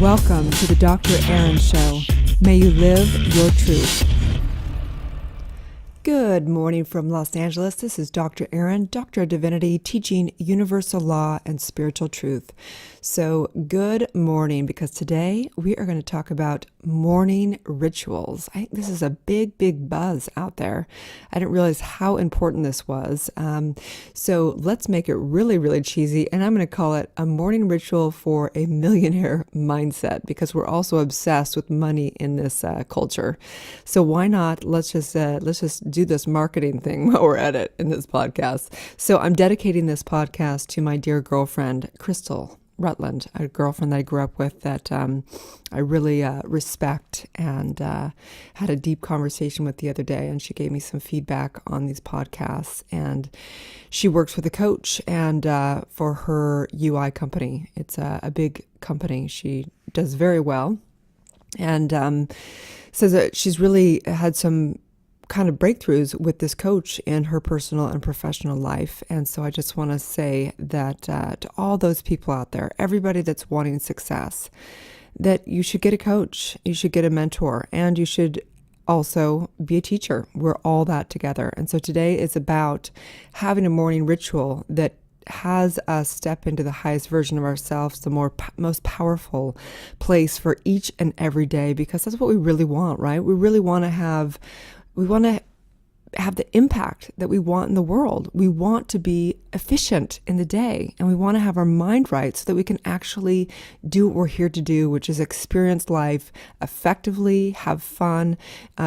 Welcome to the Dr. Erin Show. May you live your truth. Good morning from Los Angeles. This is Dr. Erin, Doctor of Divinity, teaching universal law and spiritual truth. So good morning, because today we are going to talk about morning rituals. I think this is a big buzz out there. I didn't realize how important this was. So let's make it really cheesy, and I'm going to call it a morning ritual for a millionaire mindset, because we're also obsessed with money in this culture. So why not? Let's just do this marketing thing while we're at it in this podcast. So I'm dedicating this podcast to my dear girlfriend, Crystal Rutland, a girlfriend that I grew up with that I really respect, and had a deep conversation with the other day, and she gave me some feedback on these podcasts. And she works with a coach and for her UI company. It's a big company. She does very well, and says that she's really had some kind of breakthroughs with this coach in her personal and professional life. And so I just want to say that to all those people out there, everybody that's wanting success, that you should get a coach, you should get a mentor, and you should also be a teacher. We're all that together. And so today is about having a morning ritual that has us step into the highest version of ourselves, the most powerful place for each and every day, because that's what we really want, right? We really want to have the impact that we want in the world. We want to be efficient in the day, and we want to have our mind right so that we can actually do what we're here to do, which is experience life effectively, have fun,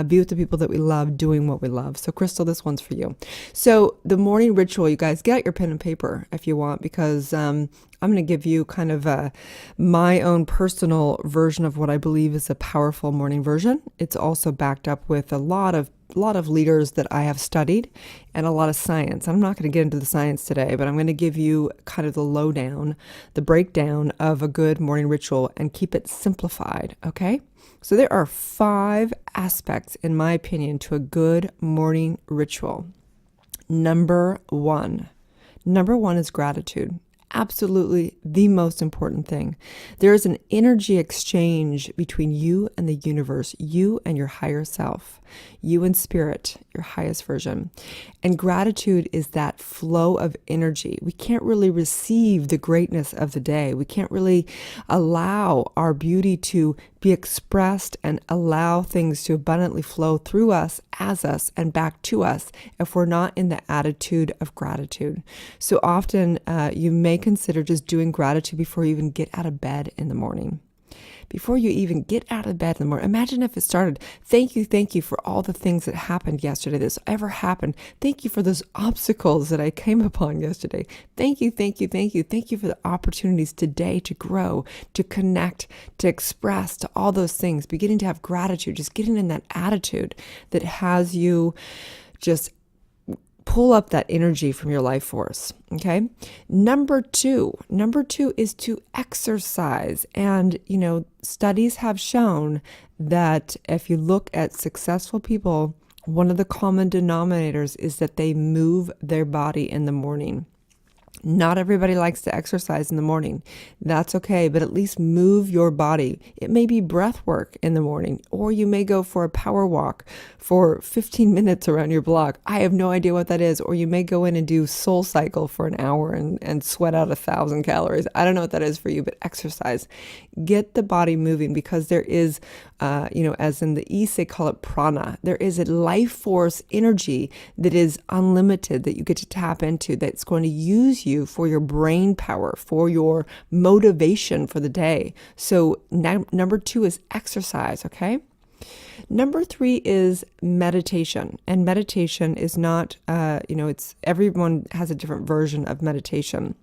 be with the people that we love, doing what we love. So Crystal, this one's for you. So the morning ritual, you guys, get out your pen and paper if you want, because I'm going to give you kind of my own personal version of what I believe is a powerful morning version. It's also backed up with a lot of leaders that I have studied and a lot of science. I'm not going to get into the science today, but I'm going to give you kind of the lowdown, the breakdown of a good morning ritual, and keep it simplified, okay? So there are 5 aspects, in my opinion, to a good morning ritual. Number one is gratitude. Absolutely the most important thing. There is an energy exchange between you and the universe, you and your higher self, you and spirit, your highest version. And gratitude is that flow of energy. We can't really receive the greatness of the day. We can't really allow our beauty to be expressed and allow things to abundantly flow through us, as us, and back to us if we're not in the attitude of gratitude. So often you may consider just doing gratitude before you even get out of bed in the morning. Before you even get out of bed in the morning, imagine if it started, thank you for all the things that happened yesterday that's ever happened. Thank you for those obstacles that I came upon yesterday. Thank you for the opportunities today to grow, to connect, to express, to all those things. Beginning to have gratitude, just getting in that attitude that has you just pull up that energy from your life force, okay? Number two is to exercise. And, studies have shown that if you look at successful people, one of the common denominators is that they move their body in the morning. Not everybody likes to exercise in the morning. That's okay, but at least move your body. It may be breath work in the morning, or you may go for a power walk for 15 minutes around your block. I have no idea what that is. Or you may go in and do Soul Cycle for an hour and sweat out 1,000 calories. I don't know what that is for you, but exercise. Get the body moving, because there is, as in the East, they call it prana. There is a life force energy that is unlimited that you get to tap into, that's going to use you for your brain power, for your motivation for the day. So number 2 is exercise, okay? Number 3 is meditation. And meditation is not, it's everyone has a different version of meditation.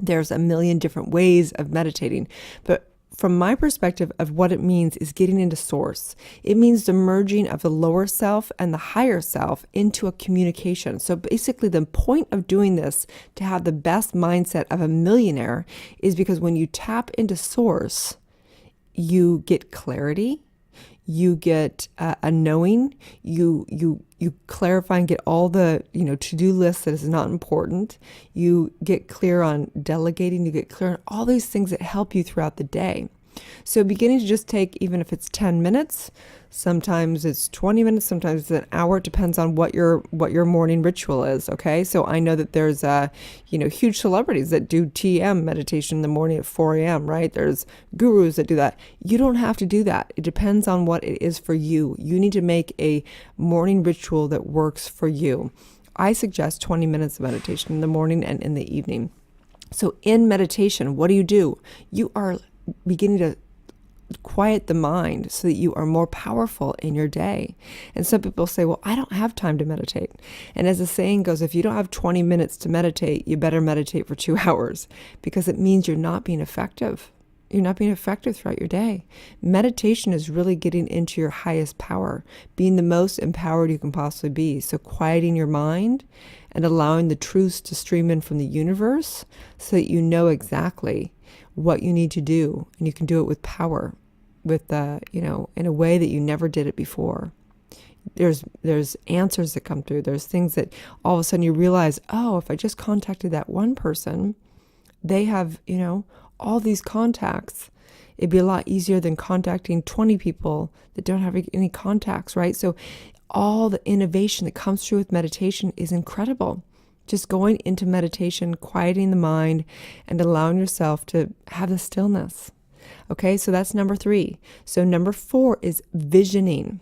There's a million different ways of meditating, but from my perspective of what it means is getting into source. It means the merging of the lower self and the higher self into a communication. So basically the point of doing this, to have the best mindset of a millionaire, is because when you tap into source, you get clarity, you get a knowing, you clarify and get all the to-do lists that is not important. You get clear on delegating, you get clear on all these things that help you throughout the day. So beginning to just take, even if it's 10 minutes, sometimes it's 20 minutes, sometimes it's an hour. It depends on what your morning ritual is. Okay. So I know that there's huge celebrities that do TM meditation in the morning at 4 a.m., right? There's gurus that do that. You don't have to do that. It depends on what it is for you. You need to make a morning ritual that works for you. I suggest 20 minutes of meditation in the morning and in the evening. So in meditation, what do? You are beginning to quiet the mind so that you are more powerful in your day. And some people say, well, I don't have time to meditate. And as the saying goes, if you don't have 20 minutes to meditate, you better meditate for 2 hours, because it means you're not being effective. You're not being effective throughout your day. Meditation is really getting into your highest power, being the most empowered you can possibly be. So quieting your mind and allowing the truths to stream in from the universe so that you know exactly what you need to do, and you can do it with power, with in a way that you never did it before. There's answers that come through. There's things that all of a sudden you realize, oh, if I just contacted that one person, they have, all these contacts. It'd be a lot easier than contacting 20 people that don't have any contacts, right? So all the innovation that comes through with meditation is incredible. Just going into meditation, quieting the mind, and allowing yourself to have the stillness. Okay, so that's number 3. So number 4 is visioning.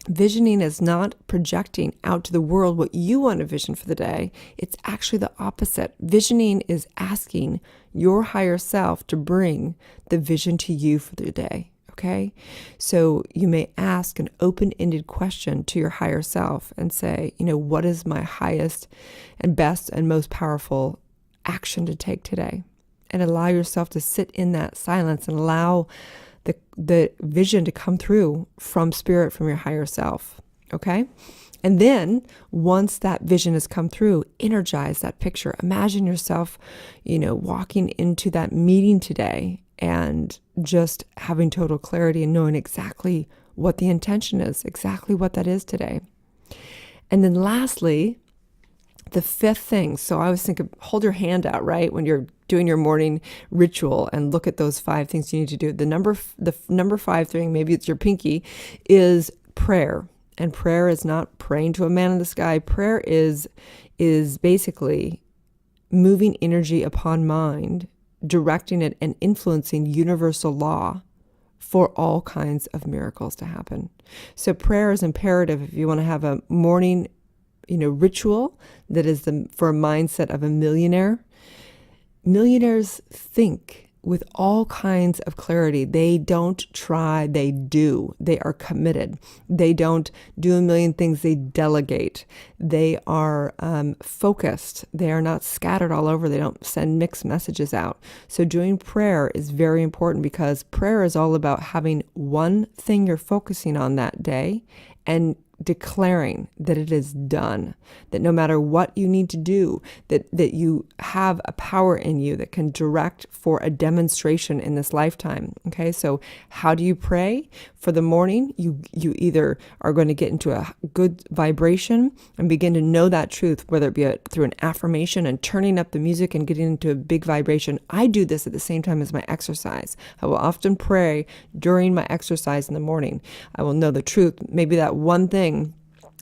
Visioning is not projecting out to the world what you want to vision for the day. It's actually the opposite. Visioning is asking your higher self to bring the vision to you for the day. Okay, so you may ask an open-ended question to your higher self and say, what is my highest and best and most powerful action to take today? And allow yourself to sit in that silence and allow the vision to come through from spirit, from your higher self. Okay, and then once that vision has come through, energize that picture. Imagine yourself, walking into that meeting today and just having total clarity and knowing exactly what the intention is, exactly what that is today. And then lastly, the 5th thing. So I was thinking, hold your hand out, right? When you're doing your morning ritual, and look at those 5 things you need to do. The number 5 thing, maybe it's your pinky, is prayer. And prayer is not praying to a man in the sky. Prayer is basically moving energy upon mind, directing it and influencing universal law for all kinds of miracles to happen. So prayer is imperative if you want to have a morning, ritual that is for a mindset of a millionaire. Millionaires think with all kinds of clarity. They don't try, they do. They are committed. They don't do a million things, they delegate. They are focused. They are not scattered all over. They don't send mixed messages out. So doing prayer is very important, because prayer is all about having one thing you're focusing on that day and declaring that it is done, that no matter what you need to do, that you have a power in you that can direct for a demonstration in this lifetime. Okay, so how do you pray? For the morning, you either are going to get into a good vibration and begin to know that truth, whether it be through an affirmation and turning up the music and getting into a big vibration. I do this at the same time as my exercise. I will often pray during my exercise in the morning. I will know the truth. Maybe that one thing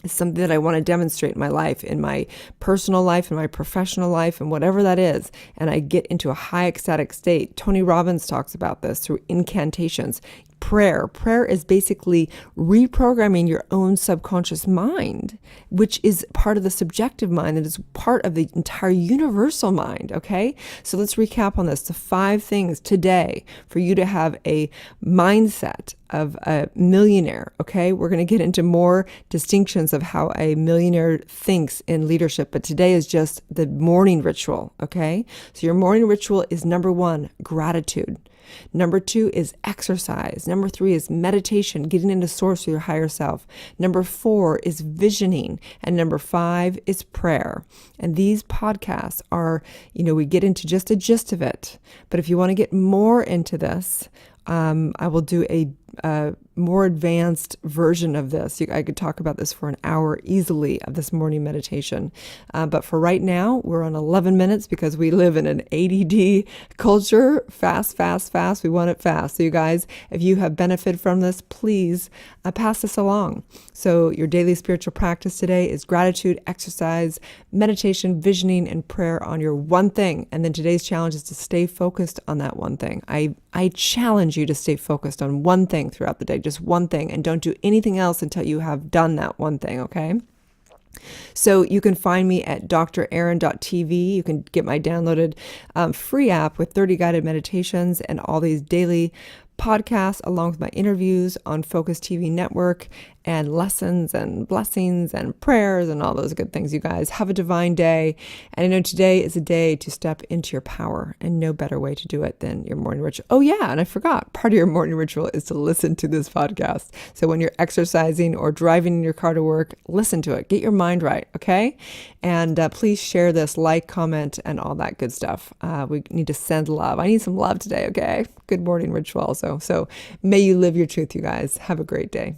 is something that I want to demonstrate in my life, in my personal life, in my professional life, and whatever that is. And I get into a high ecstatic state. Tony Robbins talks about this through incantations. Prayer is basically reprogramming your own subconscious mind, which is part of the subjective mind and is part of the entire universal mind. Okay, so let's recap on this. The 5 things today for you to have a mindset of a millionaire. Okay, we're going to get into more distinctions of how a millionaire thinks in leadership, but today is just the morning ritual. Okay, so your morning ritual is number 1, gratitude. Number 2 is exercise. Number 3 is meditation, getting into source with your higher self. Number 4 is visioning. And number 5 is prayer. And these podcasts are, we get into just a gist of it. But if you want to get more into this, I will do more advanced version of this. I could talk about this for an hour easily of this morning meditation. But for right now, we're on 11 minutes because we live in an ADD culture. Fast, fast, fast. We want it fast. So you guys, if you have benefited from this, please pass this along. So your daily spiritual practice today is gratitude, exercise, meditation, visioning, and prayer on your one thing. And then today's challenge is to stay focused on that one thing. I challenge you to stay focused on one thing throughout the day, just one thing, and don't do anything else until you have done that one thing, okay? So you can find me at drerin.tv. You can get my downloaded free app with 30 guided meditations and all these daily podcasts along with my interviews on Focus TV Network and lessons and blessings and prayers and all those good things. You guys have a divine day. And I know today is a day to step into your power, and no better way to do it than your morning ritual. Oh yeah, and I forgot, part of your morning ritual is to listen to this podcast. So when you're exercising or driving in your car to work, listen to it. Get your mind right, okay? And please share this, like, comment, and all that good stuff. We need to send love. I need some love today, okay? Good morning ritual also. So may you live your truth, you guys. Have a great day.